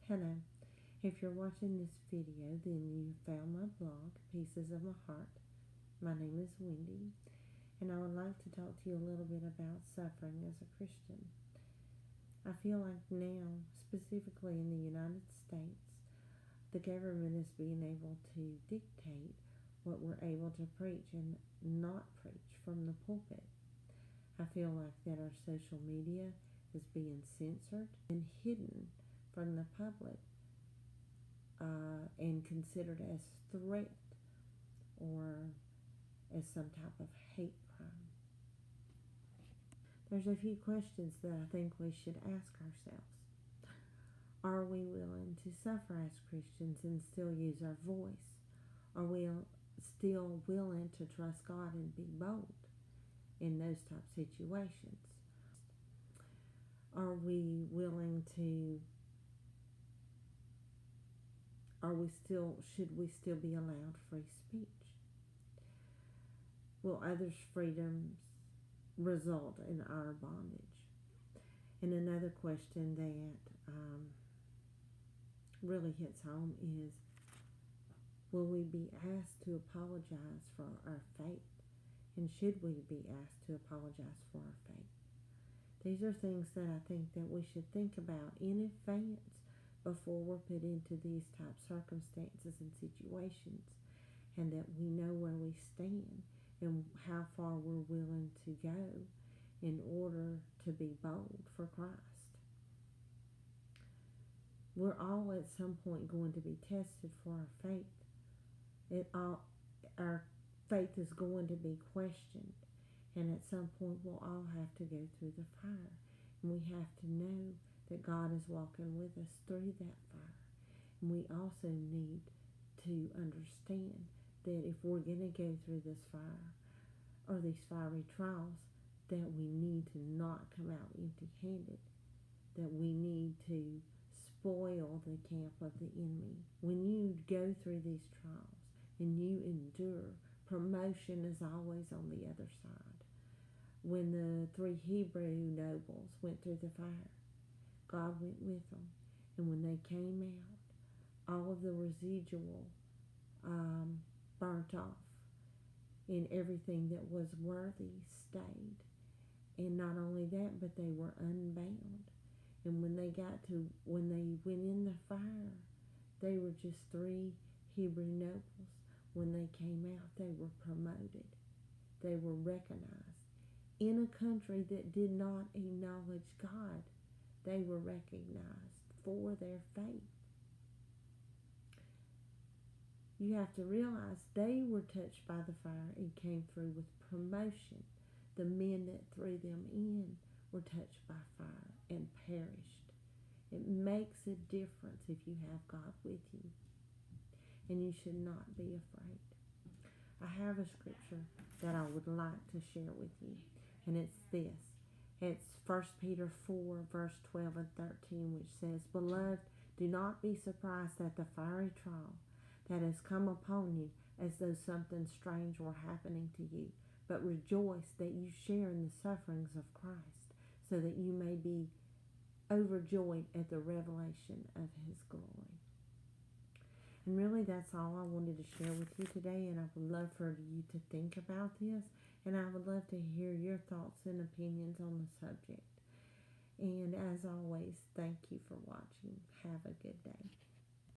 Hello. If you're watching this video, then you found my blog, Pieces of My Heart. My name is Wendy, and I would like to talk to you a little bit about suffering as a Christian. I feel like now, specifically in the United States, the government is being able to dictate what we're able to preach and not preach from the pulpit. I feel like that our social media is being censored and hidden from the public and considered as threat or as some type of hate crime. There's a few questions that I think we should ask ourselves. Are we willing to suffer as Christians and still use our voice? Are we still willing to trust God and be bold in those type of situations? Are we willing to should we still be allowed free speech? Will others' freedoms result in our bondage? And another question that really hits home is, will we be asked to apologize for our faith? And should we be asked to apologize for our faith? These are things that I think that we should think about in advance before we're put into these type circumstances and situations, and that we know where we stand and how far we're willing to go in order to be bold for Christ. We're all at some point going to be tested for our faith. Our faith is going to be questioned, and at some point we'll all have to go through the fire, and we have to know that God is walking with us through that fire. And we also need to understand that if we're going to go through this fire or these fiery trials, that we need to not come out empty-handed, that we need to spoil the camp of the enemy. When you go through these trials and you endure, promotion is always on the other side. When the 3 Hebrew nobles went through the fire, God went with them, and when they came out, all of the residual burnt off, and everything that was worthy stayed. And not only that, but they were unbound. And when they went in the fire, they were just 3 Hebrew nobles. When they came out, they were promoted. They were recognized. In a country that did not acknowledge God, they were recognized for their faith. You have to realize they were touched by the fire and came through with promotion. The men that threw them in were touched by fire and perished. It makes a difference if you have God with you, and you should not be afraid. I have a scripture that I would like to share with you, and it's this. It's 1 Peter 4, verse 12 and 13, which says, "Beloved, do not be surprised at the fiery trial that has come upon you as though something strange were happening to you, but rejoice that you share in the sufferings of Christ, so that you may be overjoyed at the revelation of His glory." And really, that's all I wanted to share with you today, and I would love for you to think about this, and I would love to hear your thoughts and opinions on the subject. And as always, thank you for watching. Have a good day.